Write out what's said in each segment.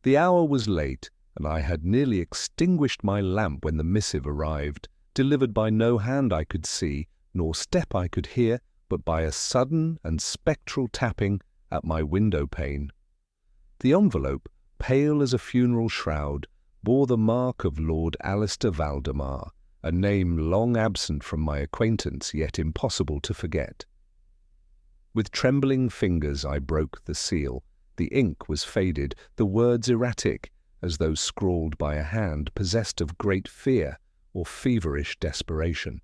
The hour was late, and I had nearly extinguished my lamp when the missive arrived, delivered by no hand I could see, nor step I could hear, but by a sudden and spectral tapping at my window-pane. The envelope, pale as a funeral shroud, bore the mark of Lord Alistair Valdemar, a name long absent from my acquaintance, yet impossible to forget. With trembling fingers I broke the seal. The ink was faded, the words erratic, as though scrawled by a hand possessed of great fear or feverish desperation.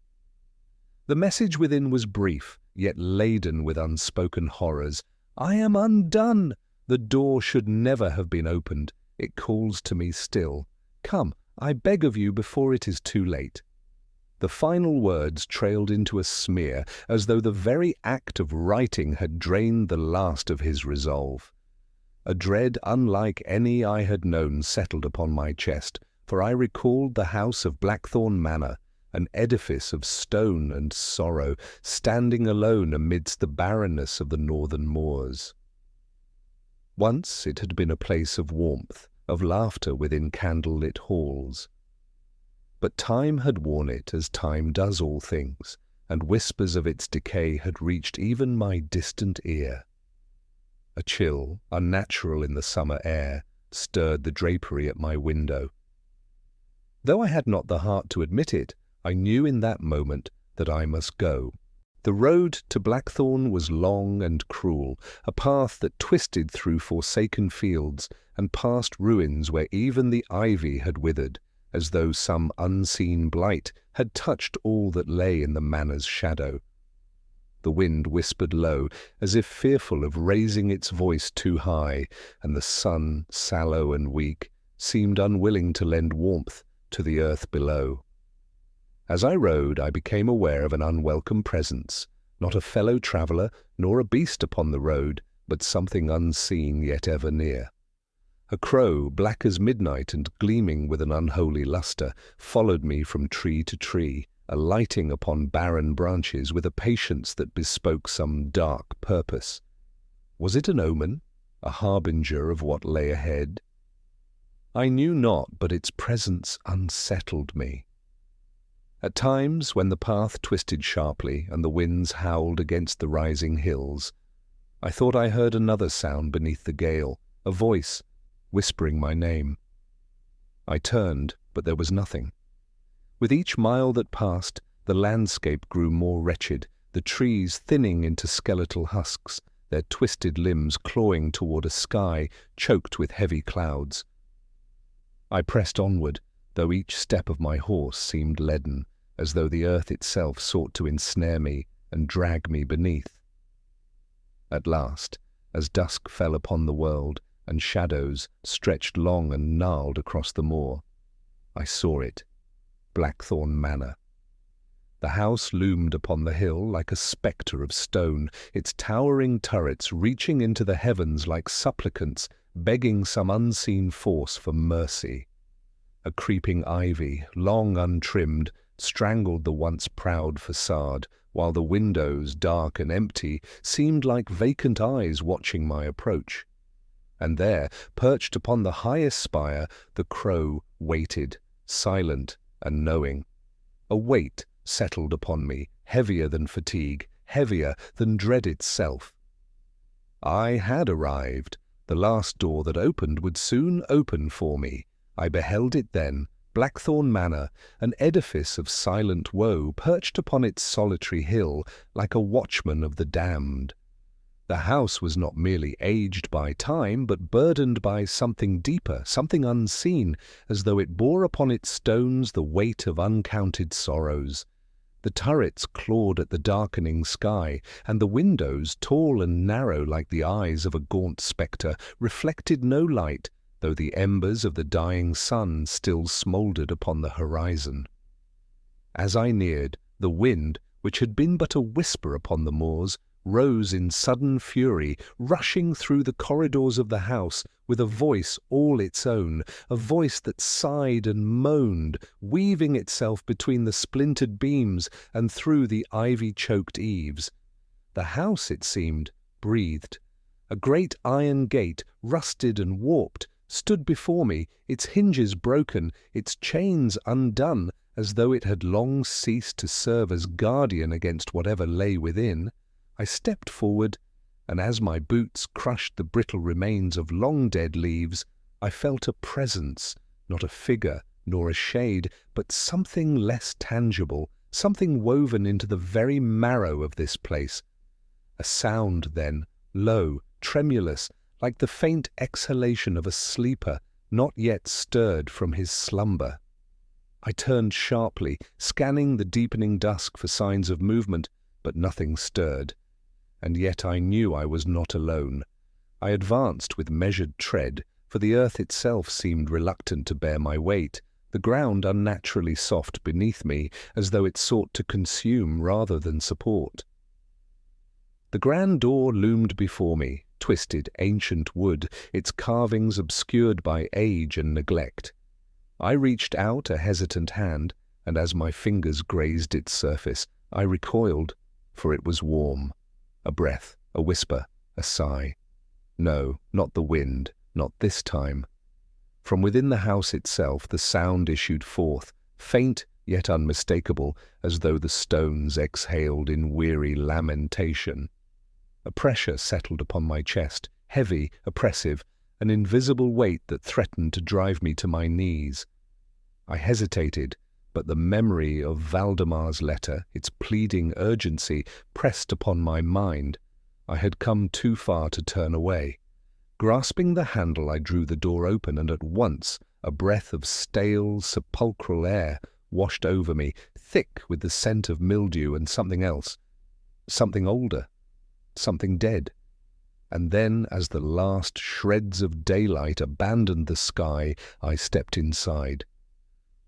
The message within was brief, yet laden with unspoken horrors. "I am undone! The door should never have been opened. It calls to me still. Come, I beg of you, before it is too late." The final words trailed into a smear, as though the very act of writing had drained the last of his resolve. A dread unlike any I had known settled upon my chest, for I recalled the house of Blackthorn Manor, an edifice of stone and sorrow, standing alone amidst the barrenness of the northern moors. Once it had been a place of warmth, of laughter within candle-lit halls. But time had worn it as time does all things, and whispers of its decay had reached even my distant ear. A chill, unnatural in the summer air, stirred the drapery at my window. Though I had not the heart to admit it, I knew in that moment that I must go. The road to Blackthorn was long and cruel, a path that twisted through forsaken fields and past ruins where even the ivy had withered, as though some unseen blight had touched all that lay in the manor's shadow. The wind whispered low, as if fearful of raising its voice too high, and the sun, sallow and weak, seemed unwilling to lend warmth to the earth below. As I rode, I became aware of an unwelcome presence, not a fellow traveller, nor a beast upon the road, but something unseen yet ever near. A crow, black as midnight and gleaming with an unholy lustre, followed me from tree to tree, alighting upon barren branches with a patience that bespoke some dark purpose. Was it an omen, a harbinger of what lay ahead? I knew not, but its presence unsettled me. At times, when the path twisted sharply and the winds howled against the rising hills, I thought I heard another sound beneath the gale, a voice whispering my name. I turned, but there was nothing. With each mile that passed, the landscape grew more wretched, the trees thinning into skeletal husks, their twisted limbs clawing toward a sky choked with heavy clouds. I pressed onward, though each step of my horse seemed leaden, as though the earth itself sought to ensnare me and drag me beneath. At last, as dusk fell upon the world, and shadows stretched long and gnarled across the moor, I saw it, Blackthorn Manor. The house loomed upon the hill like a spectre of stone, its towering turrets reaching into the heavens like supplicants, begging some unseen force for mercy. A creeping ivy, long untrimmed, strangled the once proud facade, while the windows, dark and empty, seemed like vacant eyes watching my approach. And there, perched upon the highest spire, the crow waited, silent and knowing. A weight settled upon me, heavier than fatigue, heavier than dread itself. I had arrived. The last door that opened would soon open for me. I beheld it then, Blackthorn Manor, an edifice of silent woe, perched upon its solitary hill, like a watchman of the damned. The house was not merely aged by time, but burdened by something deeper, something unseen, as though it bore upon its stones the weight of uncounted sorrows. The turrets clawed at the darkening sky, and the windows, tall and narrow like the eyes of a gaunt spectre, reflected no light, though the embers of the dying sun still smouldered upon the horizon. As I neared, the wind, which had been but a whisper upon the moors, rose in sudden fury, rushing through the corridors of the house with a voice all its own, a voice that sighed and moaned, weaving itself between the splintered beams and through the ivy-choked eaves. The house, it seemed, breathed. A great iron gate, rusted and warped, stood before me, its hinges broken, its chains undone, as though it had long ceased to serve as guardian against whatever lay within. I stepped forward, and as my boots crushed the brittle remains of long dead leaves, I felt a presence, not a figure nor a shade, but something less tangible, something woven into the very marrow of this place. A sound then, low, tremulous, like the faint exhalation of a sleeper not yet stirred from his slumber. I turned sharply, scanning the deepening dusk for signs of movement, but nothing stirred. And yet I knew I was not alone. I advanced with measured tread, for the earth itself seemed reluctant to bear my weight, the ground unnaturally soft beneath me, as though it sought to consume rather than support. The grand door loomed before me, twisted ancient wood, its carvings obscured by age and neglect. I reached out a hesitant hand, and as my fingers grazed its surface, I recoiled, for it was warm. A breath, a whisper, a sigh. No, not the wind, not this time. From within the house itself the sound issued forth, faint yet unmistakable, as though the stones exhaled in weary lamentation. A pressure settled upon my chest, heavy, oppressive, an invisible weight that threatened to drive me to my knees. I hesitated, but the memory of Valdemar's letter, its pleading urgency, pressed upon my mind. I had come too far to turn away. Grasping the handle, I drew the door open, and at once a breath of stale, sepulchral air washed over me, thick with the scent of mildew and something else, something older, something dead. And then, as the last shreds of daylight abandoned the sky, I stepped inside.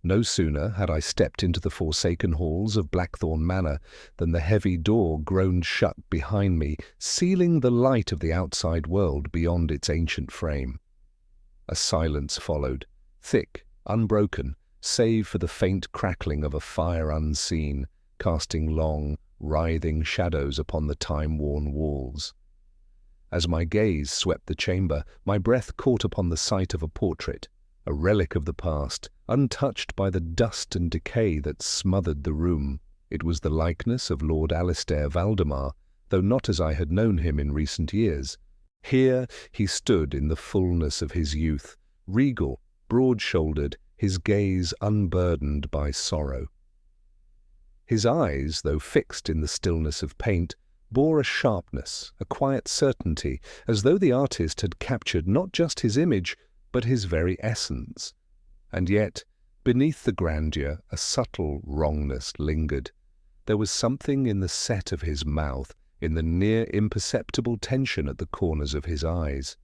No sooner had I stepped into the forsaken halls of Blackthorn Manor than the heavy door groaned shut behind me, sealing the light of the outside world beyond its ancient frame. A silence followed, thick, unbroken, save for the faint crackling of a fire unseen, casting long, writhing shadows upon the time-worn walls. As my gaze swept the chamber, my breath caught upon the sight of a portrait, a relic of the past, untouched by the dust and decay that smothered the room. It was the likeness of Lord Alistair Valdemar, though not as I had known him in recent years. Here he stood in the fullness of his youth, regal, broad-shouldered, his gaze unburdened by sorrow. His eyes, though fixed in the stillness of paint, bore a sharpness, a quiet certainty, as though the artist had captured not just his image, but his very essence. And yet, beneath the grandeur, a subtle wrongness lingered. There was something in the set of his mouth, in the near imperceptible tension at the corners of his eyes.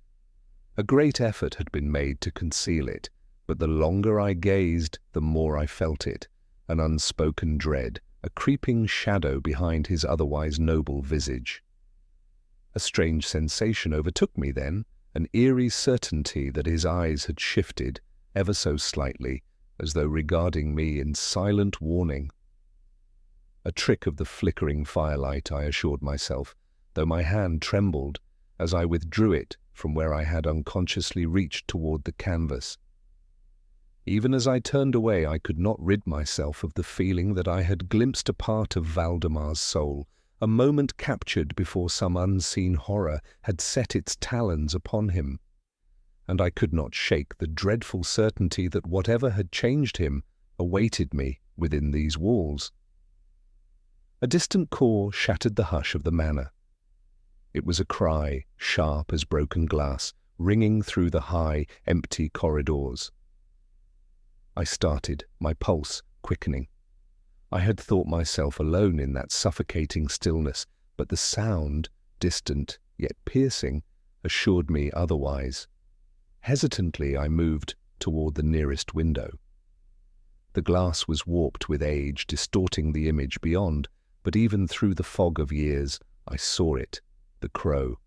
A great effort had been made to conceal it, but the longer I gazed, the more I felt it, an unspoken dread, a creeping shadow behind his otherwise noble visage. A strange sensation overtook me then, an eerie certainty that his eyes had shifted, ever so slightly, as though regarding me in silent warning. A trick of the flickering firelight, I assured myself, though my hand trembled as I withdrew it from where I had unconsciously reached toward the canvas. Even as I turned away, I could not rid myself of the feeling that I had glimpsed a part of Valdemar's soul, a moment captured before some unseen horror had set its talons upon him. And I could not shake the dreadful certainty that whatever had changed him awaited me within these walls. A distant caw shattered the hush of the manor. It was a cry, sharp as broken glass, ringing through the high, empty corridors. I started, my pulse quickening. I had thought myself alone in that suffocating stillness, but the sound, distant yet piercing, assured me otherwise. Hesitantly I moved toward the nearest window. The glass was warped with age, distorting the image beyond, but even through the fog of years I saw it, the crow.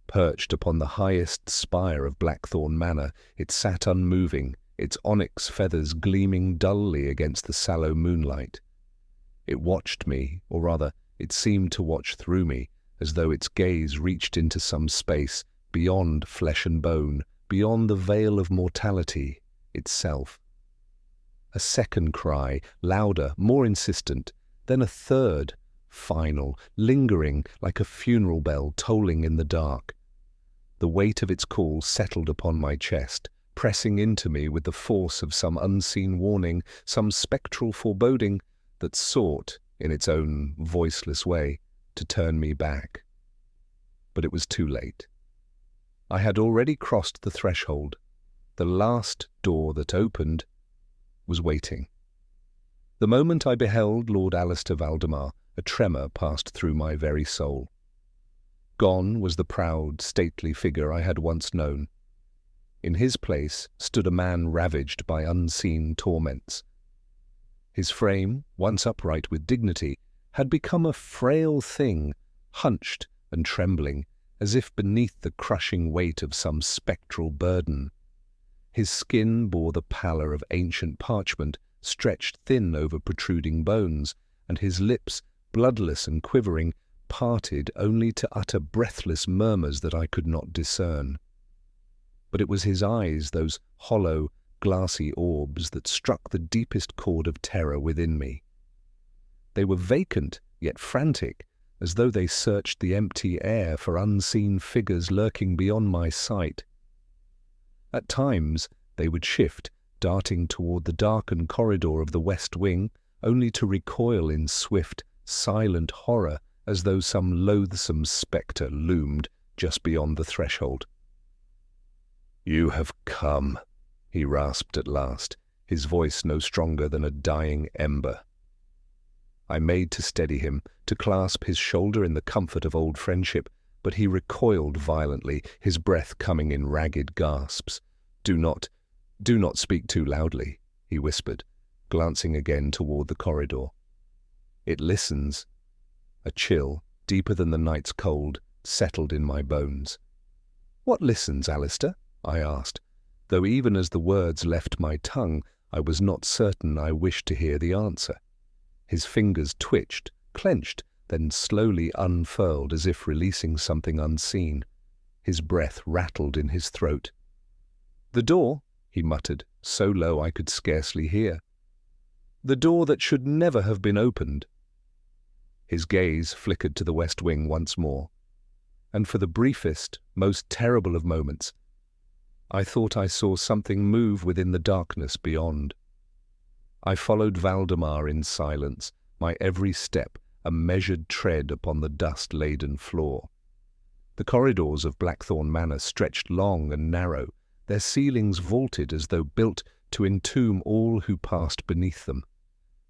Perched upon the highest spire of Blackthorn Manor, it sat unmoving, its onyx feathers gleaming dully against the sallow moonlight. It watched me, or rather, it seemed to watch through me, as though its gaze reached into some space beyond flesh and bone, beyond the veil of mortality itself. A second cry, louder, more insistent, then a third, final, lingering like a funeral bell tolling in the dark. The weight of its call settled upon my chest, pressing into me with the force of some unseen warning, some spectral foreboding that sought, in its own voiceless way, to turn me back. But it was too late. I had already crossed the threshold. The last door that opened was waiting. The moment I beheld Lord Alistair Valdemar, a tremor passed through my very soul. Gone was the proud, stately figure I had once known. In his place stood a man ravaged by unseen torments. His frame, once upright with dignity, had become a frail thing, hunched and trembling, as if beneath the crushing weight of some spectral burden. His skin bore the pallor of ancient parchment, stretched thin over protruding bones, and his lips, bloodless and quivering, parted only to utter breathless murmurs that I could not discern. But it was his eyes, those hollow, glassy orbs, that struck the deepest chord of terror within me. They were vacant, yet frantic, as though they searched the empty air for unseen figures lurking beyond my sight. At times they would shift, darting toward the darkened corridor of the west wing, only to recoil in swift, silent horror as though some loathsome spectre loomed just beyond the threshold. "You have come," he rasped at last, his voice no stronger than a dying ember. I made to steady him, to clasp his shoulder in the comfort of old friendship, but he recoiled violently, his breath coming in ragged gasps. Do not speak too loudly," he whispered, glancing again toward the corridor. "It listens." A chill, deeper than the night's cold, settled in my bones. "What listens, Alistair?" I asked, though even as the words left my tongue, I was not certain I wished to hear the answer. His fingers twitched, clenched, then slowly unfurled as if releasing something unseen. His breath rattled in his throat. "The door," he muttered, so low I could scarcely hear. "The door that should never have been opened." His gaze flickered to the west wing once more, and for the briefest, most terrible of moments, I thought I saw something move within the darkness beyond. I followed Valdemar in silence, my every step a measured tread upon the dust-laden floor. The corridors of Blackthorn Manor stretched long and narrow, their ceilings vaulted as though built to entomb all who passed beneath them.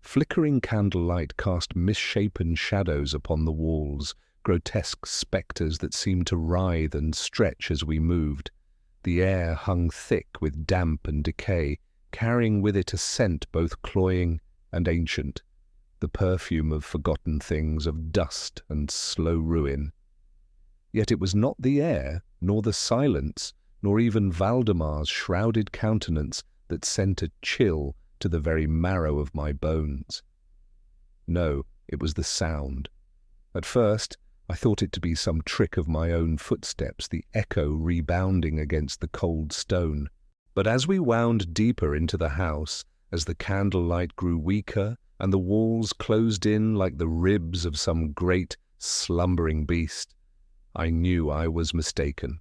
Flickering candlelight cast misshapen shadows upon the walls, grotesque spectres that seemed to writhe and stretch as we moved. The air hung thick with damp and decay, carrying with it a scent both cloying and ancient, the perfume of forgotten things, of dust and slow ruin. Yet it was not the air, nor the silence, nor even Valdemar's shrouded countenance that sent a chill to the very marrow of my bones. No, it was the sound. At first, I thought it to be some trick of my own footsteps, the echo rebounding against the cold stone. But as we wound deeper into the house, as the candlelight grew weaker and the walls closed in like the ribs of some great, slumbering beast, I knew I was mistaken.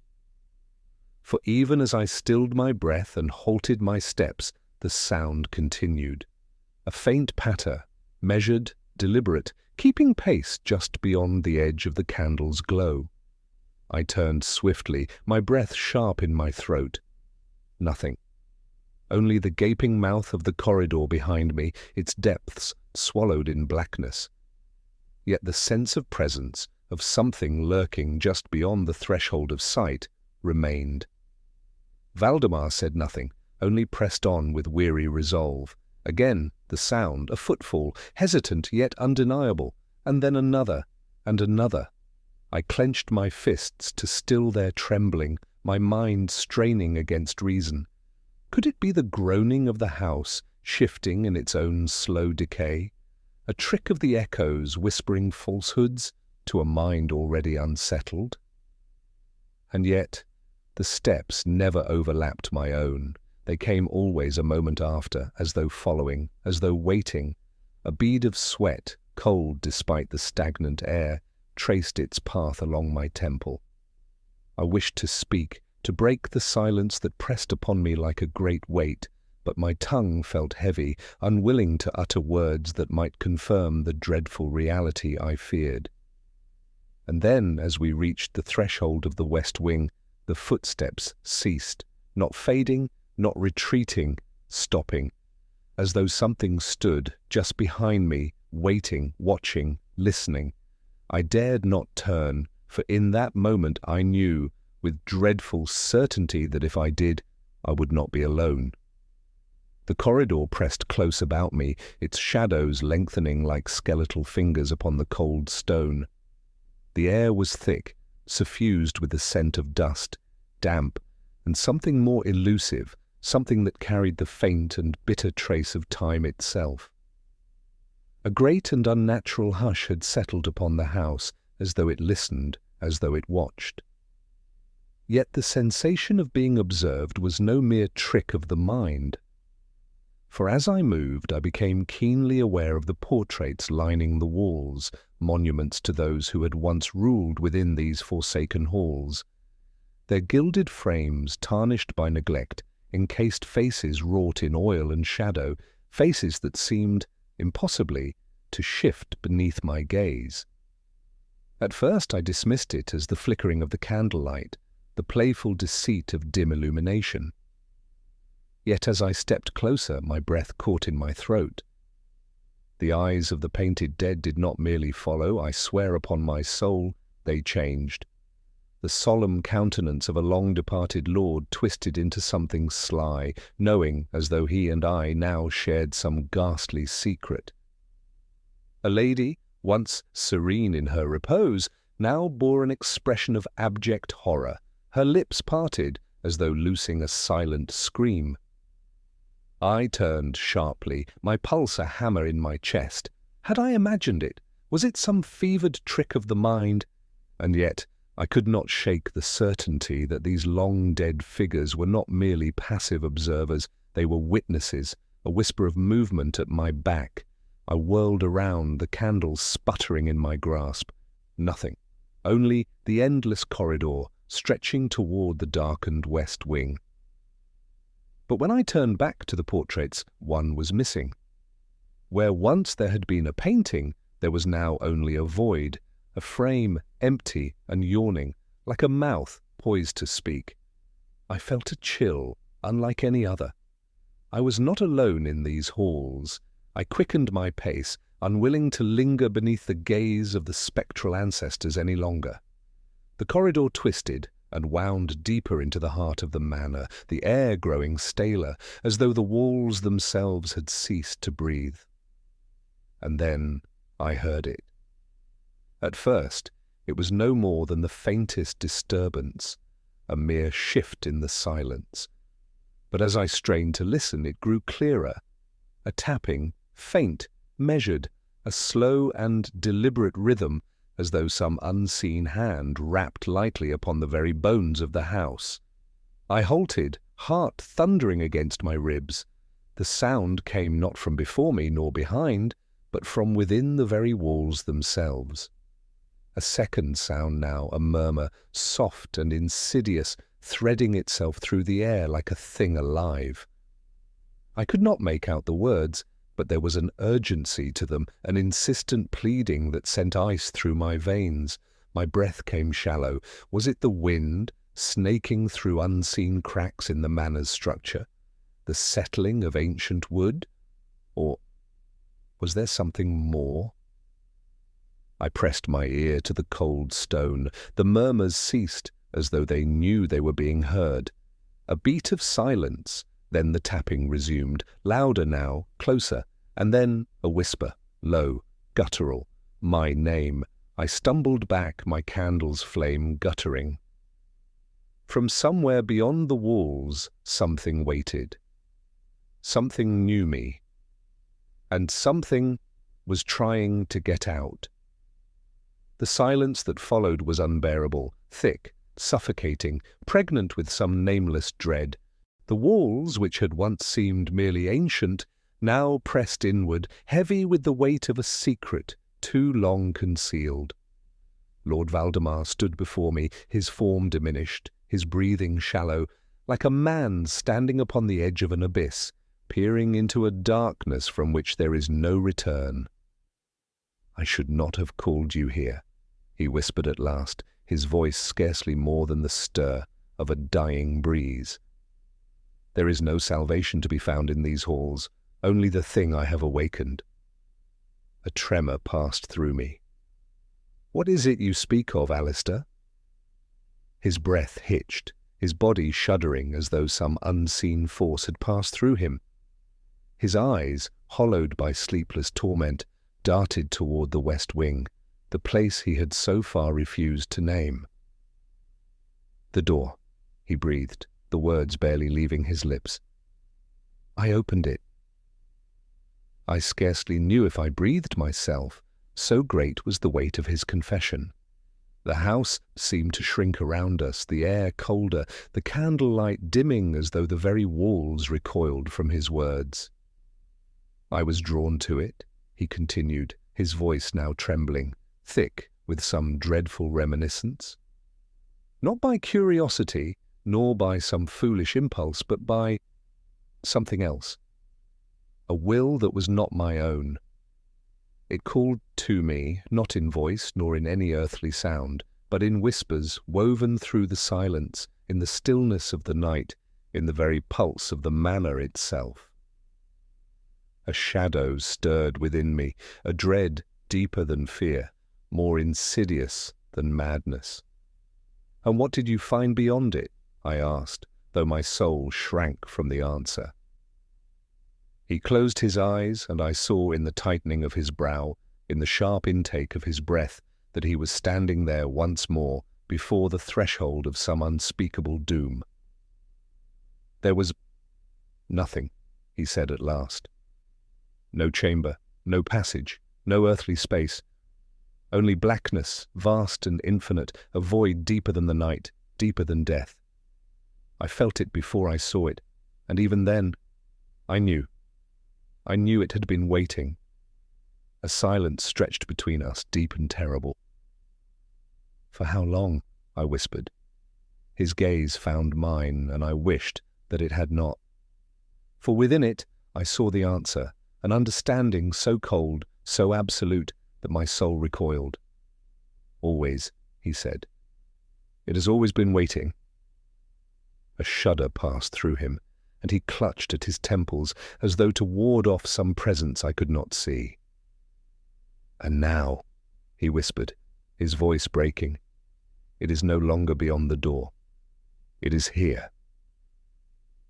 For even as I stilled my breath and halted my steps, the sound continued. A faint patter, measured, deliberate, keeping pace just beyond the edge of the candle's glow. I turned swiftly, my breath sharp in my throat. Nothing. Only the gaping mouth of the corridor behind me, its depths swallowed in blackness. Yet the sense of presence, of something lurking just beyond the threshold of sight, remained. Valdemar said nothing, only pressed on with weary resolve. Again the sound, a footfall, hesitant yet undeniable, and then another, and another. I clenched my fists to still their trembling, my mind straining against reason. Could it be the groaning of the house, shifting in its own slow decay? A trick of the echoes whispering falsehoods to a mind already unsettled? And yet, The steps never overlapped my own. They came always a moment after, as though following, as though waiting. A bead of sweat, cold despite the stagnant air, traced its path along my temple. I wished to speak, to break the silence that pressed upon me like a great weight, but my tongue felt heavy, unwilling to utter words that might confirm the dreadful reality I feared. And then, as we reached the threshold of the west wing, the footsteps ceased, not fading, not retreating, stopping, as though something stood just behind me, waiting, watching, listening. I dared not turn, for in that moment I knew, with dreadful certainty, that if I did, I would not be alone. The corridor pressed close about me, its shadows lengthening like skeletal fingers upon the cold stone. The air was thick, suffused with the scent of dust, damp, and something more elusive, something that carried the faint and bitter trace of time itself. A great and unnatural hush had settled upon the house, as though it listened, as though it watched. Yet the sensation of being observed was no mere trick of the mind. For as I moved, I became keenly aware of the portraits lining the walls, monuments to those who had once ruled within these forsaken halls. Their gilded frames, tarnished by neglect, encased faces wrought in oil and shadow, faces that seemed, impossibly, to shift beneath my gaze. At first I dismissed it as the flickering of the candlelight, the playful deceit of dim illumination. Yet as I stepped closer, my breath caught in my throat. The eyes of the painted dead did not merely follow, I swear upon my soul, they changed. The solemn countenance of a long-departed lord twisted into something sly, knowing, as though he and I now shared some ghastly secret. A lady, once serene in her repose, now bore an expression of abject horror, her lips parted, as though loosing a silent scream. I turned sharply, my pulse a hammer in my chest. Had I imagined it? Was it some fevered trick of the mind? And yet I could not shake the certainty that these long-dead figures were not merely passive observers, they were witnesses, a whisper of movement at my back. I whirled around, the candles sputtering in my grasp. Nothing, only the endless corridor, stretching toward the darkened west wing. But when I turned back to the portraits, one was missing. Where once there had been a painting, there was now only a void, a frame empty and yawning, like a mouth poised to speak. I felt a chill, unlike any other. I was not alone in these halls. I quickened my pace, unwilling to linger beneath the gaze of the spectral ancestors any longer. The corridor twisted and wound deeper into the heart of the manor, the air growing staler, as though the walls themselves had ceased to breathe. And then I heard it. At first, it was no more than the faintest disturbance, a mere shift in the silence. But as I strained to listen, it grew clearer. A tapping, faint, measured, a slow and deliberate rhythm, as though some unseen hand rapped lightly upon the very bones of the house. I halted, heart thundering against my ribs. The sound came not from before me nor behind, but from within the very walls themselves. A second sound now, a murmur, soft and insidious, threading itself through the air like a thing alive. I could not make out the words, but there was an urgency to them, an insistent pleading that sent ice through my veins. My breath came shallow. Was it the wind, snaking through unseen cracks in the manor's structure? The settling of ancient wood? Or was there something more? I pressed my ear to the cold stone. The murmurs ceased, as though they knew they were being heard. A beat of silence. Then the tapping resumed, louder now, closer, and then a whisper, low, guttural, my name. I stumbled back, my candle's flame guttering. From somewhere beyond the walls, something waited. Something knew me, and something was trying to get out. The silence that followed was unbearable, thick, suffocating, pregnant with some nameless dread. The walls, which had once seemed merely ancient, now pressed inward, heavy with the weight of a secret too long concealed. Lord Valdemar stood before me, his form diminished, his breathing shallow, like a man standing upon the edge of an abyss, peering into a darkness from which there is no return. "I should not have called you here," he whispered at last, his voice scarcely more than the stir of a dying breeze. "There is no salvation to be found in these halls, only the thing I have awakened." A tremor passed through me. "What is it you speak of, Alistair?" His breath hitched, his body shuddering as though some unseen force had passed through him. His eyes, hollowed by sleepless torment, darted toward the west wing, the place he had so far refused to name. "The door," he breathed, the words barely leaving his lips. "I opened it." I scarcely knew if I breathed myself, so great was the weight of his confession. The house seemed to shrink around us, the air colder, the candlelight dimming as though the very walls recoiled from his words. "I was drawn to it," he continued, his voice now trembling, thick with some dreadful reminiscence. "Not by curiosity, nor by some foolish impulse, but by something else. A will that was not my own. It called to me, not in voice nor in any earthly sound, but in whispers woven through the silence, in the stillness of the night, in the very pulse of the manor itself. A shadow stirred within me, a dread deeper than fear, more insidious than madness. "And what did you find beyond it?" I asked, though my soul shrank from the answer. He closed his eyes, and I saw in the tightening of his brow, in the sharp intake of his breath, that he was standing there once more before the threshold of some unspeakable doom. "There was nothing," he said at last. "No chamber, no passage, no earthly space. Only blackness, vast and infinite, a void deeper than the night, deeper than death. I felt it before I saw it, and even then, I knew it had been waiting." A silence stretched between us, deep and terrible. "For how long?" I whispered. His gaze found mine, and I wished that it had not. For within it I saw the answer, an understanding so cold, so absolute, that my soul recoiled. "Always," he said. "It has always been waiting." A shudder passed through him, and he clutched at his temples as though to ward off some presence I could not see. "And now," he whispered, his voice breaking, "it is no longer beyond the door. It is here."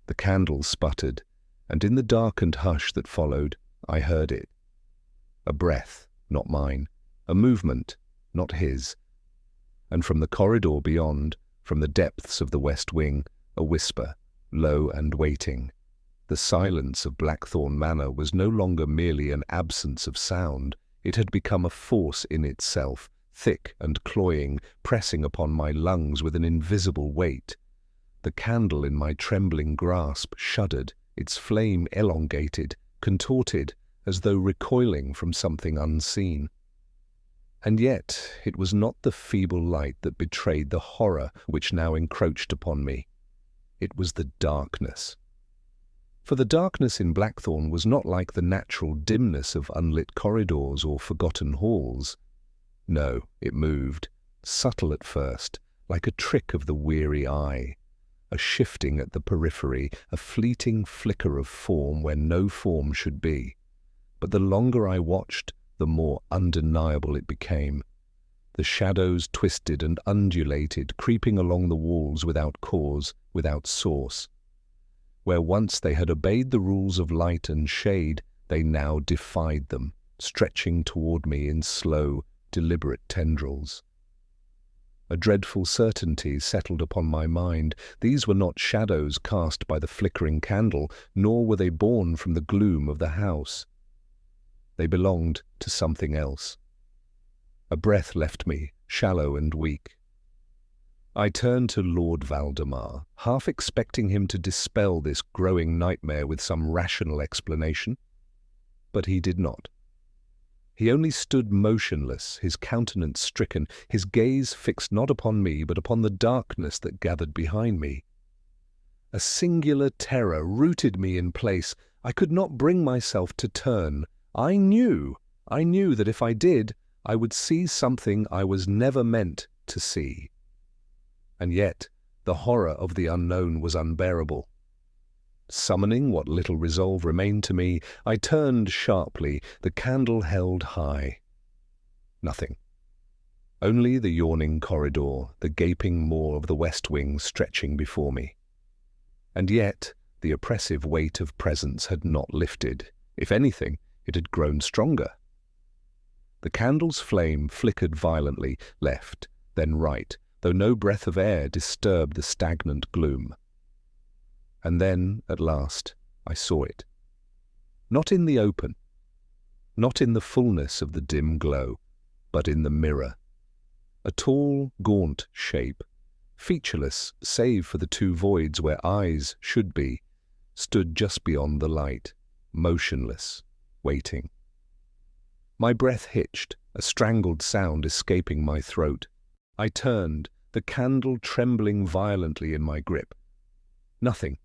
The candle sputtered, and in the darkened hush that followed, I heard it. A breath, not mine, a movement, not his. And from the corridor beyond, from the depths of the west wing, a whisper, low and waiting. The silence of Blackthorn Manor was no longer merely an absence of sound. It had become a force in itself, thick and cloying, pressing upon my lungs with an invisible weight. The candle in my trembling grasp shuddered, its flame elongated, contorted, as though recoiling from something unseen. And yet it was not the feeble light that betrayed the horror which now encroached upon me. It was the darkness. For the darkness in Blackthorn was not like the natural dimness of unlit corridors or forgotten halls. No, it moved, subtle at first, like a trick of the weary eye, a shifting at the periphery, a fleeting flicker of form where no form should be. But the longer I watched, the more undeniable it became. The shadows twisted and undulated, creeping along the walls without cause, without source. Where once they had obeyed the rules of light and shade, they now defied them, stretching toward me in slow, deliberate tendrils. A dreadful certainty settled upon my mind. These were not shadows cast by the flickering candle, nor were they born from the gloom of the house. They belonged to something else. A breath left me, shallow and weak. I turned to Lord Valdemar, half expecting him to dispel this growing nightmare with some rational explanation. But he did not. He only stood motionless, his countenance stricken, his gaze fixed not upon me but upon the darkness that gathered behind me. A singular terror rooted me in place. I could not bring myself to turn. I knew that if I did, I would see something I was never meant to see. And yet, the horror of the unknown was unbearable. Summoning what little resolve remained to me, I turned sharply, the candle held high. Nothing. Only the yawning corridor, the gaping maw of the west wing stretching before me. And yet, the oppressive weight of presence had not lifted. If anything, it had grown stronger. The candle's flame flickered violently, left, then right, though no breath of air disturbed the stagnant gloom. And then, at last, I saw it. Not in the open, not in the fullness of the dim glow, but in the mirror. A tall, gaunt shape, featureless save for the two voids where eyes should be, stood just beyond the light, motionless, waiting. My breath hitched, a strangled sound escaping my throat. I turned, the candle trembling violently in my grip. Nothing.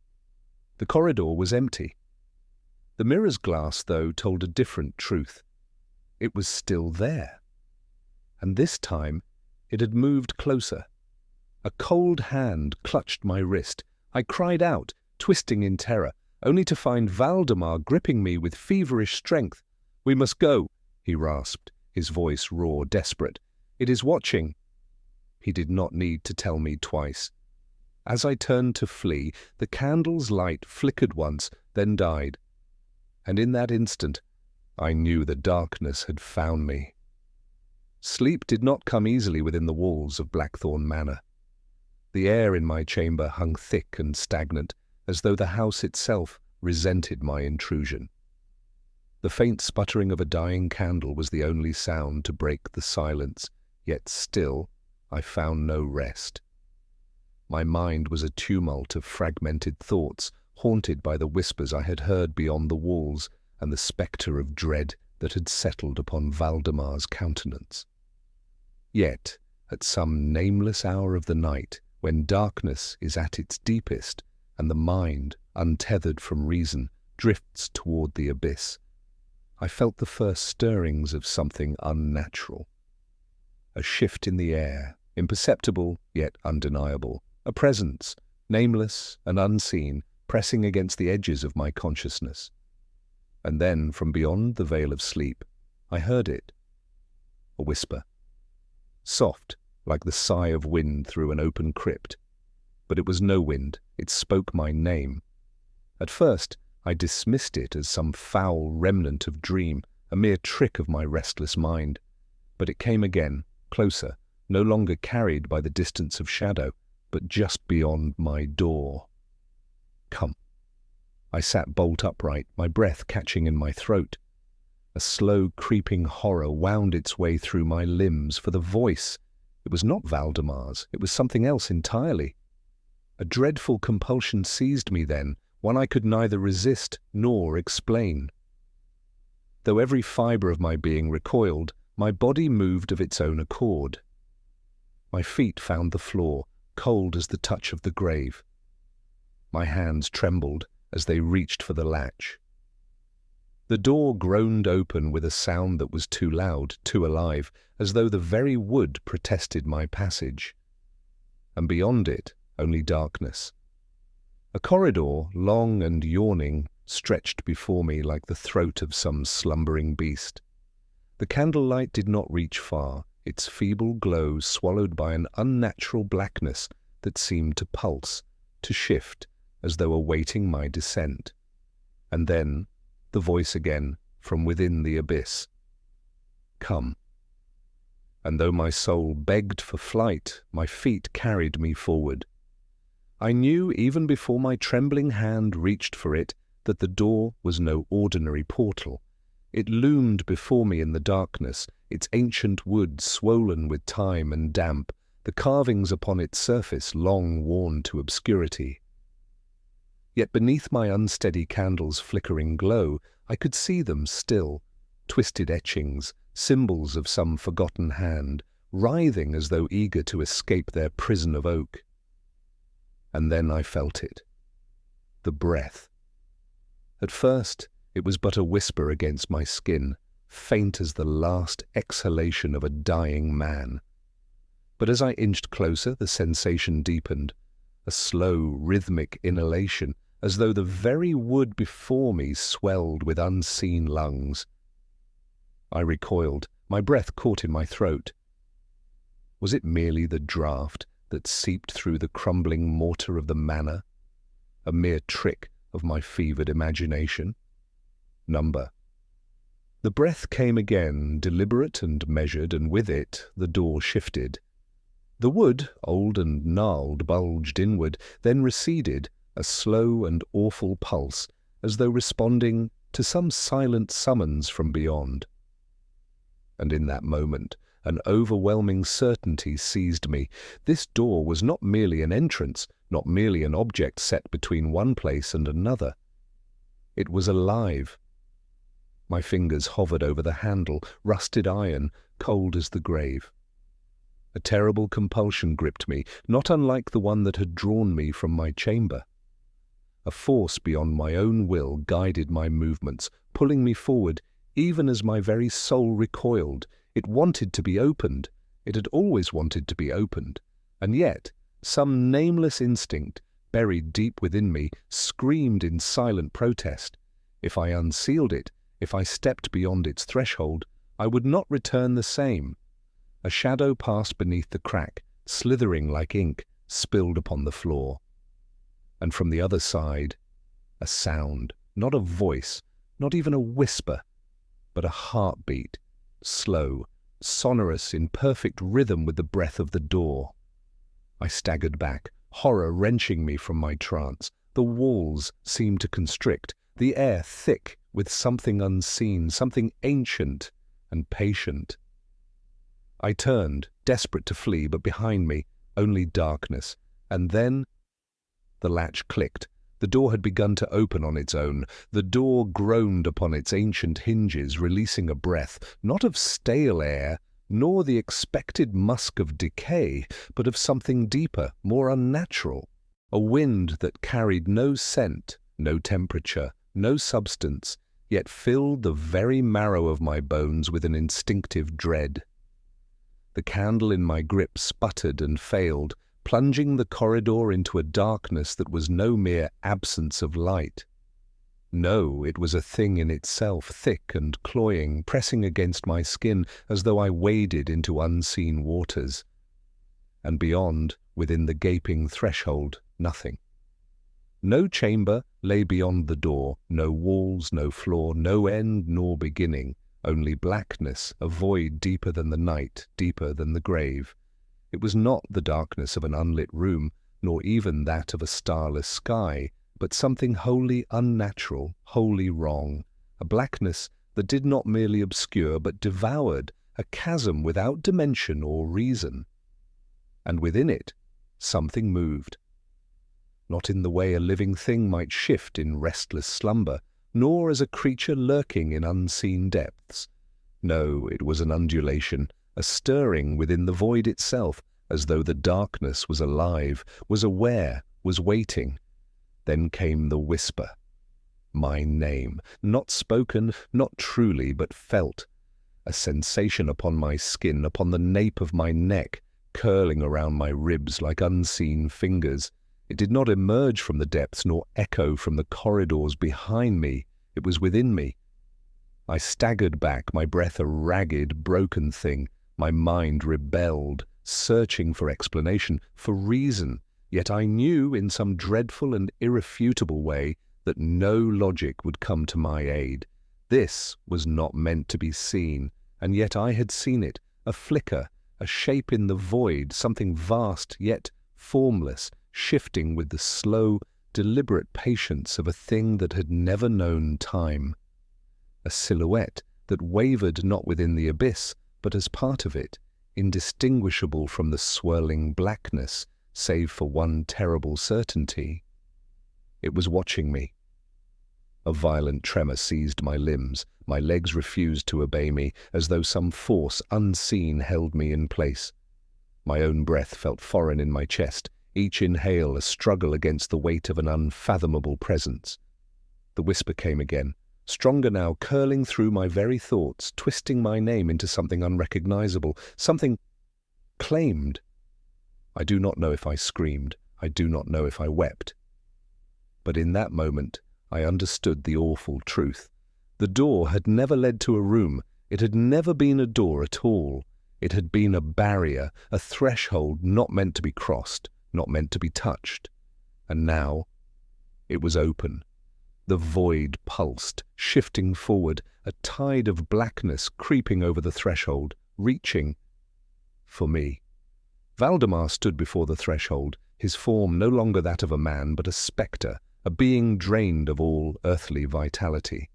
The corridor was empty. The mirror's glass, though, told a different truth. It was still there. And this time, it had moved closer. A cold hand clutched my wrist. I cried out, twisting in terror, only to find Valdemar gripping me with feverish strength. "We must go," he rasped, his voice raw, desperate. "It is watching." He did not need to tell me twice. As I turned to flee, the candle's light flickered once, then died. And in that instant, I knew the darkness had found me. Sleep did not come easily within the walls of Blackthorn Manor. The air in my chamber hung thick and stagnant, as though the house itself resented my intrusion. The faint sputtering of a dying candle was the only sound to break the silence, yet still I found no rest. My mind was a tumult of fragmented thoughts, haunted by the whispers I had heard beyond the walls and the spectre of dread that had settled upon Valdemar's countenance. Yet, at some nameless hour of the night, when darkness is at its deepest and the mind, untethered from reason, drifts toward the abyss, I felt the first stirrings of something unnatural. A shift in the air, imperceptible yet undeniable, a presence, nameless and unseen, pressing against the edges of my consciousness. And then, from beyond the veil of sleep, I heard it. A whisper. Soft, like the sigh of wind through an open crypt. But it was no wind, it spoke my name. At first, I dismissed it as some foul remnant of dream, a mere trick of my restless mind. But it came again, closer, no longer carried by the distance of shadow, but just beyond my door. Come. I sat bolt upright, my breath catching in my throat. A slow, creeping horror wound its way through my limbs, for the voice, it was not Valdemar's, it was something else entirely. A dreadful compulsion seized me then, one I could neither resist nor explain. Though every fibre of my being recoiled, my body moved of its own accord. My feet found the floor, cold as the touch of the grave. My hands trembled as they reached for the latch. The door groaned open with a sound that was too loud, too alive, as though the very wood protested my passage. And beyond it, only darkness. A corridor, long and yawning, stretched before me like the throat of some slumbering beast. The candlelight did not reach far, its feeble glow swallowed by an unnatural blackness that seemed to pulse, to shift, as though awaiting my descent. And then, the voice again, from within the abyss. Come. And though my soul begged for flight, my feet carried me forward. I knew, even before my trembling hand reached for it, that the door was no ordinary portal. It loomed before me in the darkness, its ancient wood swollen with time and damp, the carvings upon its surface long worn to obscurity. Yet beneath my unsteady candle's flickering glow, I could see them still, twisted etchings, symbols of some forgotten hand, writhing as though eager to escape their prison of oak. And then I felt it. The breath. At first, it was but a whisper against my skin, faint as the last exhalation of a dying man. But as I inched closer, the sensation deepened, a slow, rhythmic inhalation, as though the very wood before me swelled with unseen lungs. I recoiled, my breath caught in my throat. Was it merely the draught that seeped through the crumbling mortar of the manor? A mere trick of my fevered imagination? Number. The breath came again, deliberate and measured, and with it the door shifted. The wood, old and gnarled, bulged inward, then receded, a slow and awful pulse, as though responding to some silent summons from beyond. And in that moment, an overwhelming certainty seized me. This door was not merely an entrance, not merely an object set between one place and another. It was alive. My fingers hovered over the handle, rusted iron, cold as the grave. A terrible compulsion gripped me, not unlike the one that had drawn me from my chamber. A force beyond my own will guided my movements, pulling me forward, even as my very soul recoiled. It wanted to be opened. It had always wanted to be opened. And yet, some nameless instinct, buried deep within me, screamed in silent protest. If I unsealed it, if I stepped beyond its threshold, I would not return the same. A shadow passed beneath the crack, slithering like ink, spilled upon the floor. And from the other side, a sound, not a voice, not even a whisper, but a heartbeat, slow, sonorous, in perfect rhythm with the breath of the door. I staggered back, horror wrenching me from my trance. The walls seemed to constrict, the air thick with something unseen, something ancient and patient. I turned, desperate to flee, but behind me, only darkness. And then the latch clicked. The door had begun to open on its own. The door groaned upon its ancient hinges, releasing a breath, not of stale air, nor the expected musk of decay, but of something deeper, more unnatural. A wind that carried no scent, no temperature, no substance, yet filled the very marrow of my bones with an instinctive dread. The candle in my grip sputtered and failed, plunging the corridor into a darkness that was no mere absence of light. No, it was a thing in itself, thick and cloying, pressing against my skin as though I waded into unseen waters. And beyond, within the gaping threshold, nothing. No chamber lay beyond the door, no walls, no floor, no end nor beginning, only blackness, a void deeper than the night, deeper than the grave. It was not the darkness of an unlit room, nor even that of a starless sky, but something wholly unnatural, wholly wrong, a blackness that did not merely obscure but devoured, a chasm without dimension or reason. And within it, something moved. Not in the way a living thing might shift in restless slumber, nor as a creature lurking in unseen depths. No, it was an undulation, a stirring within the void itself, as though the darkness was alive, was aware, was waiting. Then came the whisper. My name, not spoken, not truly, but felt. A sensation upon my skin, upon the nape of my neck, curling around my ribs like unseen fingers. It did not emerge from the depths, nor echo from the corridors behind me. It was within me. I staggered back, my breath a ragged, broken thing. My mind rebelled, searching for explanation, for reason. Yet I knew in some dreadful and irrefutable way that no logic would come to my aid. This was not meant to be seen, and yet I had seen it, a flicker, a shape in the void, something vast yet formless, shifting with the slow, deliberate patience of a thing that had never known time. A silhouette that wavered not within the abyss, but as part of it, indistinguishable from the swirling blackness, save for one terrible certainty. It was watching me. A violent tremor seized my limbs. My legs refused to obey me, as though some force unseen held me in place. My own breath felt foreign in my chest, each inhale a struggle against the weight of an unfathomable presence. The whisper came again, stronger now, curling through my very thoughts, twisting my name into something unrecognizable, something claimed. I do not know if I screamed. I do not know if I wept. But in that moment, I understood the awful truth. The door had never led to a room. It had never been a door at all. It had been a barrier, a threshold not meant to be crossed, not meant to be touched. And now it was open. The void pulsed, shifting forward, a tide of blackness creeping over the threshold, reaching for me. Valdemar stood before the threshold, his form no longer that of a man but a spectre, a being drained of all earthly vitality.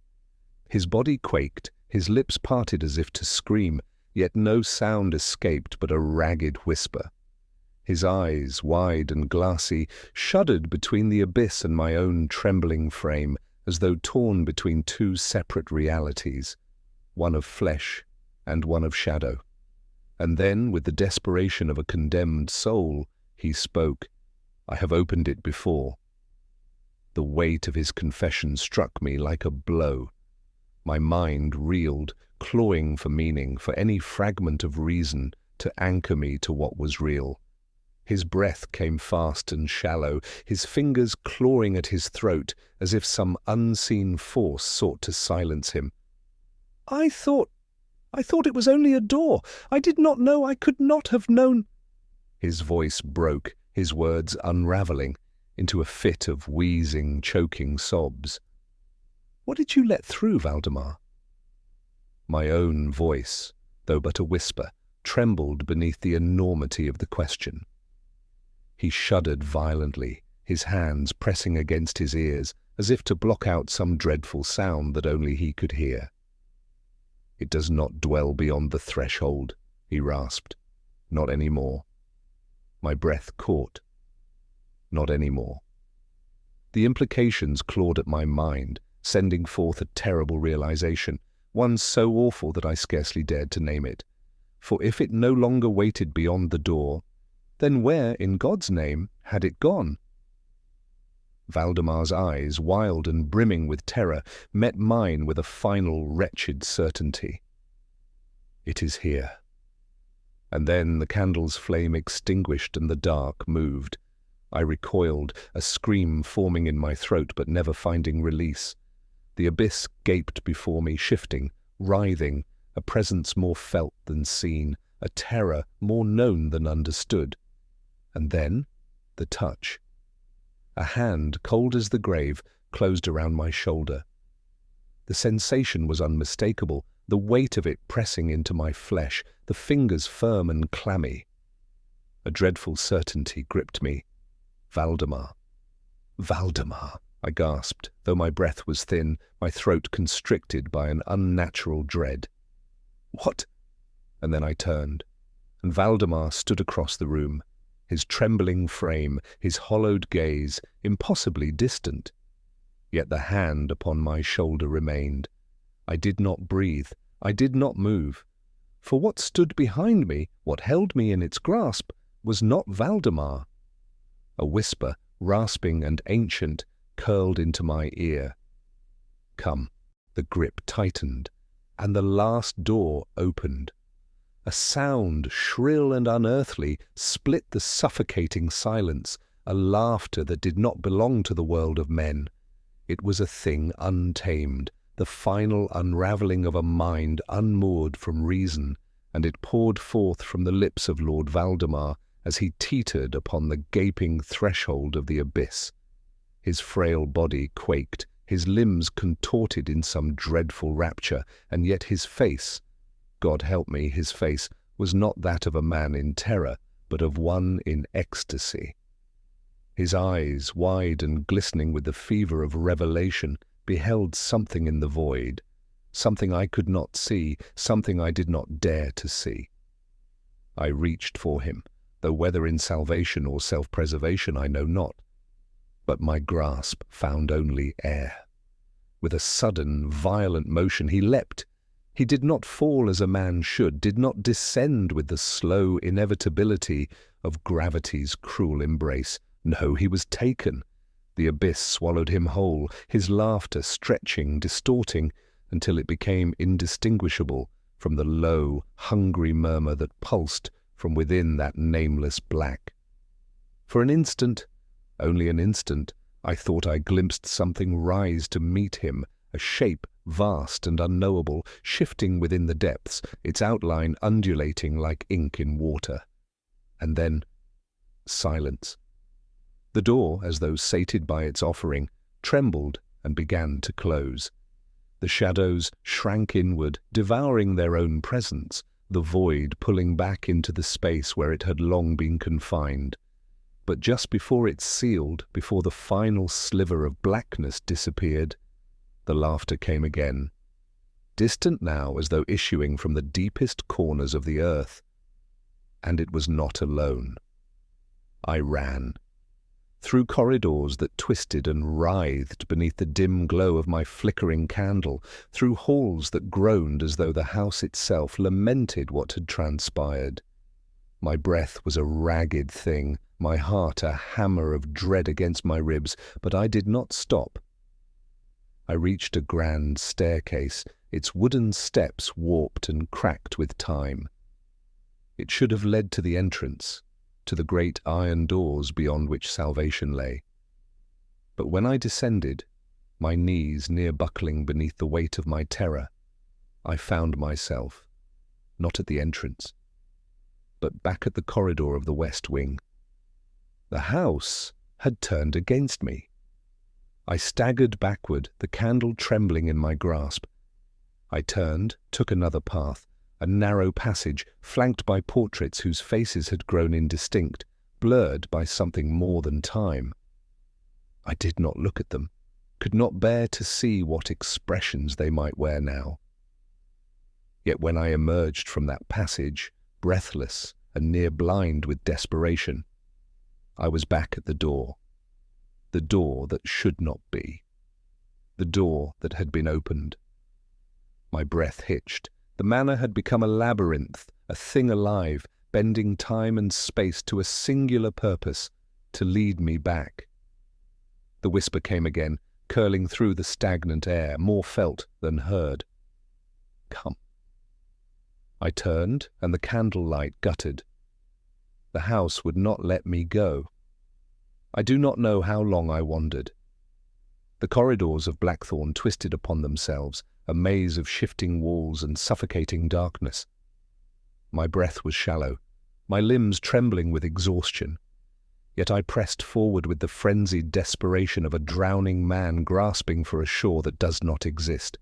His body quaked, his lips parted as if to scream, yet no sound escaped but a ragged whisper. His eyes, wide and glassy, shuddered between the abyss and my own trembling frame, as though torn between two separate realities, one of flesh and one of shadow. And then, with the desperation of a condemned soul, he spoke. I have opened it before. The weight of his confession struck me like a blow. My mind reeled, clawing for meaning, for any fragment of reason to anchor me to what was real. His breath came fast and shallow, his fingers clawing at his throat as if some unseen force sought to silence him. I thought it was only a door. I did not know. I could not have known." His voice broke, his words unraveling into a fit of wheezing, choking sobs. "What did you let through, Valdemar?" My own voice, though but a whisper, trembled beneath the enormity of the question. He shuddered violently, his hands pressing against his ears, as if to block out some dreadful sound that only he could hear. "It does not dwell beyond the threshold," he rasped. "Not any more." My breath caught. Not any more. The implications clawed at my mind, sending forth a terrible realization, one so awful that I scarcely dared to name it. For if it no longer waited beyond the door, then where, in God's name, had it gone? Valdemar's eyes, wild and brimming with terror, met mine with a final wretched certainty. "It is here." And then the candle's flame extinguished and the dark moved. I recoiled, a scream forming in my throat but never finding release. The abyss gaped before me, shifting, writhing, a presence more felt than seen, a terror more known than understood. And then, the touch. A hand, cold as the grave, closed around my shoulder. The sensation was unmistakable, the weight of it pressing into my flesh, the fingers firm and clammy. A dreadful certainty gripped me. Valdemar. "Valdemar," I gasped, though my breath was thin, my throat constricted by an unnatural dread. "What?" And then I turned, and Valdemar stood across the room, his trembling frame, his hollowed gaze, impossibly distant. Yet the hand upon my shoulder remained. I did not breathe, I did not move. For what stood behind me, what held me in its grasp, was not Valdemar. A whisper, rasping and ancient, curled into my ear. "Come." The grip tightened, and the last door opened. A sound, shrill and unearthly, split the suffocating silence, a laughter that did not belong to the world of men. It was a thing untamed, the final unravelling of a mind unmoored from reason, and it poured forth from the lips of Lord Valdemar as he teetered upon the gaping threshold of the abyss. His frail body quaked, his limbs contorted in some dreadful rapture, and yet his face, God help me, his face, was not that of a man in terror, but of one in ecstasy. His eyes, wide and glistening with the fever of revelation, beheld something in the void, something I could not see, something I did not dare to see. I reached for him, though whether in salvation or self-preservation I know not. But my grasp found only air. With a sudden, violent motion he leapt. He did not fall as a man should, did not descend with the slow inevitability of gravity's cruel embrace. No, he was taken. The abyss swallowed him whole, his laughter stretching, distorting, until it became indistinguishable from the low, hungry murmur that pulsed from within that nameless black. For an instant, only an instant, I thought I glimpsed something rise to meet him, a shape vast and unknowable, shifting within the depths, its outline undulating like ink in water. And then, silence. The door, as though sated by its offering, trembled and began to close. The shadows shrank inward, devouring their own presence, the void pulling back into the space where it had long been confined. But just before it sealed, before the final sliver of blackness disappeared, the laughter came again, distant now as though issuing from the deepest corners of the earth. And it was not alone. I ran. Through corridors that twisted and writhed beneath the dim glow of my flickering candle, through halls that groaned as though the house itself lamented what had transpired. My breath was a ragged thing, my heart a hammer of dread against my ribs, but I did not stop. I reached a grand staircase, its wooden steps warped and cracked with time. It should have led to the entrance, to the great iron doors beyond which salvation lay. But when I descended, my knees near buckling beneath the weight of my terror, I found myself, not at the entrance, but back at the corridor of the west wing. The house had turned against me. I staggered backward, the candle trembling in my grasp. I turned, took another path, a narrow passage flanked by portraits whose faces had grown indistinct, blurred by something more than time. I did not look at them, could not bear to see what expressions they might wear now. Yet when I emerged from that passage, breathless and near blind with desperation, I was back at the door that should not be, the door that had been opened. My breath hitched. The manor had become a labyrinth, a thing alive, bending time and space to a singular purpose, to lead me back. The whisper came again, curling through the stagnant air, more felt than heard. Come. I turned, and the candlelight guttered. The house would not let me go. I do not know how long I wandered. The corridors of Blackthorn twisted upon themselves, a maze of shifting walls and suffocating darkness. My breath was shallow, my limbs trembling with exhaustion. Yet I pressed forward with the frenzied desperation of a drowning man grasping for a shore that does not exist.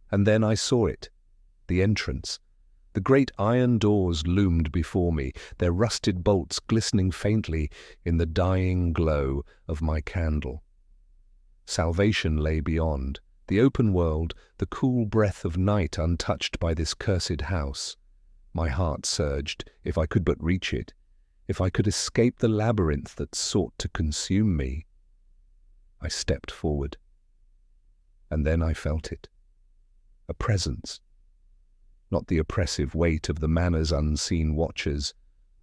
And then I saw it, the entrance. The great iron doors loomed before me, their rusted bolts glistening faintly in the dying glow of my candle. Salvation lay beyond, the open world, the cool breath of night untouched by this cursed house. My heart surged, if I could but reach it, if I could escape the labyrinth that sought to consume me. I stepped forward, and then I felt it. A presence. Not the oppressive weight of the manor's unseen watchers,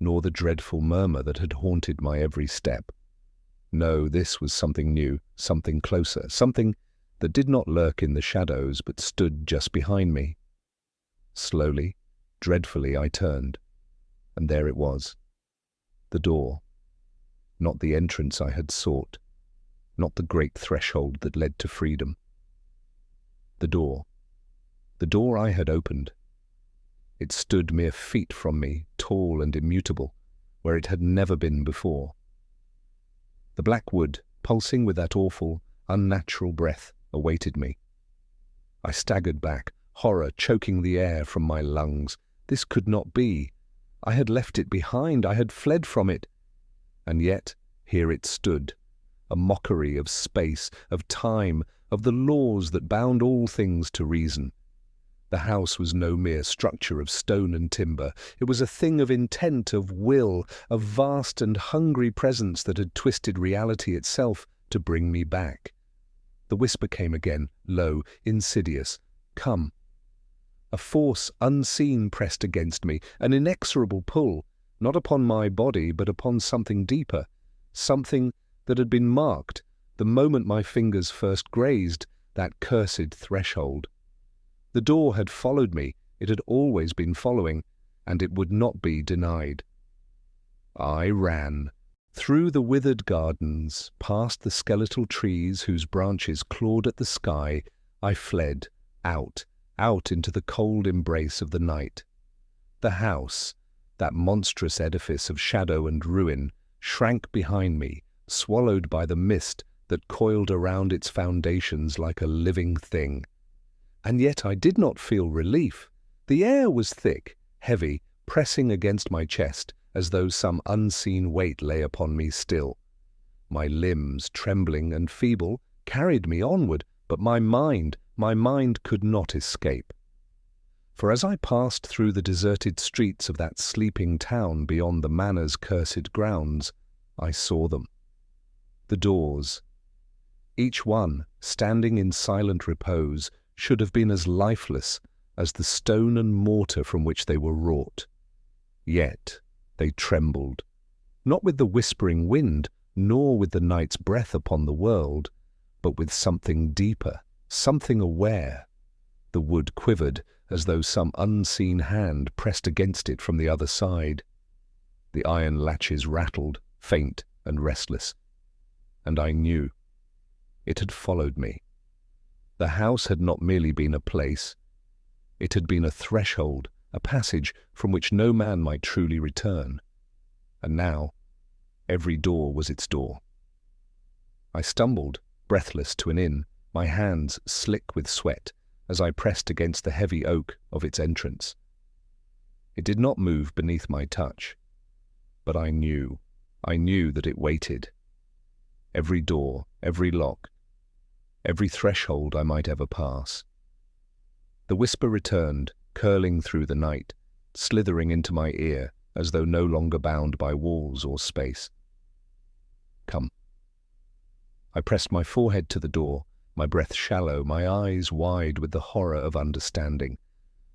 nor the dreadful murmur that had haunted my every step. No, this was something new, something closer, something that did not lurk in the shadows but stood just behind me. Slowly, dreadfully I turned, and there it was. The door. Not the entrance I had sought, not the great threshold that led to freedom. The door. The door I had opened. It stood mere feet from me, tall and immutable, where it had never been before. The black wood, pulsing with that awful, unnatural breath, awaited me. I staggered back, horror choking the air from my lungs. This could not be. I had left it behind, I had fled from it. And yet, here it stood, a mockery of space, of time, of the laws that bound all things to reason. The house was no mere structure of stone and timber. It was a thing of intent, of will, of vast and hungry presence that had twisted reality itself to bring me back. The whisper came again, low, insidious. Come. A force unseen pressed against me, an inexorable pull, not upon my body, but upon something deeper, something that had been marked the moment my fingers first grazed that cursed threshold. The door had followed me, it had always been following, and it would not be denied. I ran. Through the withered gardens, past the skeletal trees whose branches clawed at the sky, I fled, out into the cold embrace of the night. The house, that monstrous edifice of shadow and ruin, shrank behind me, swallowed by the mist that coiled around its foundations like a living thing. And yet I did not feel relief. The air was thick, heavy, pressing against my chest, as though some unseen weight lay upon me still. My limbs, trembling and feeble, carried me onward, but my mind could not escape. For as I passed through the deserted streets of that sleeping town beyond the manor's cursed grounds, I saw them. The doors, each one standing in silent repose, should have been as lifeless as the stone and mortar from which they were wrought. Yet they trembled, not with the whispering wind, nor with the night's breath upon the world, but with something deeper, something aware. The wood quivered as though some unseen hand pressed against it from the other side. The iron latches rattled, faint and restless. And I knew. It had followed me. The house had not merely been a place. It had been a threshold, a passage from which no man might truly return. And now, every door was its door. I stumbled, breathless, to an inn, my hands slick with sweat, as I pressed against the heavy oak of its entrance. It did not move beneath my touch, but I knew that it waited. Every door, every lock, every threshold I might ever pass. The whisper returned, curling through the night, slithering into my ear as though no longer bound by walls or space. Come. I pressed my forehead to the door, my breath shallow, my eyes wide with the horror of understanding.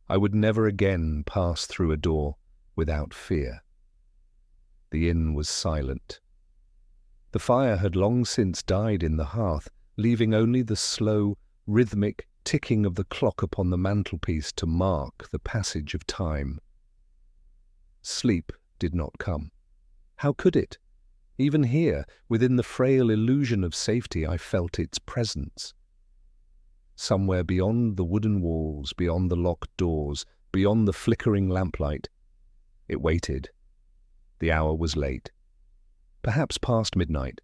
I would never again pass through a door without fear. The inn was silent. The fire had long since died in the hearth, leaving only the slow, rhythmic ticking of the clock upon the mantelpiece to mark the passage of time. Sleep did not come. How could it? Even here, within the frail illusion of safety, I felt its presence. Somewhere beyond the wooden walls, beyond the locked doors, beyond the flickering lamplight, it waited. The hour was late. Perhaps past midnight.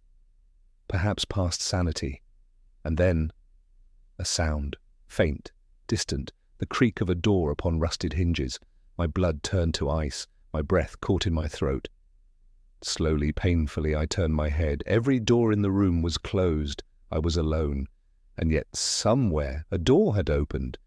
Perhaps past sanity. And then, a sound, faint, distant, the creak of a door upon rusted hinges. My blood turned to ice, my breath caught in my throat. Slowly, painfully, I turned my head. Every door in the room was closed. I was alone. And yet somewhere a door had opened.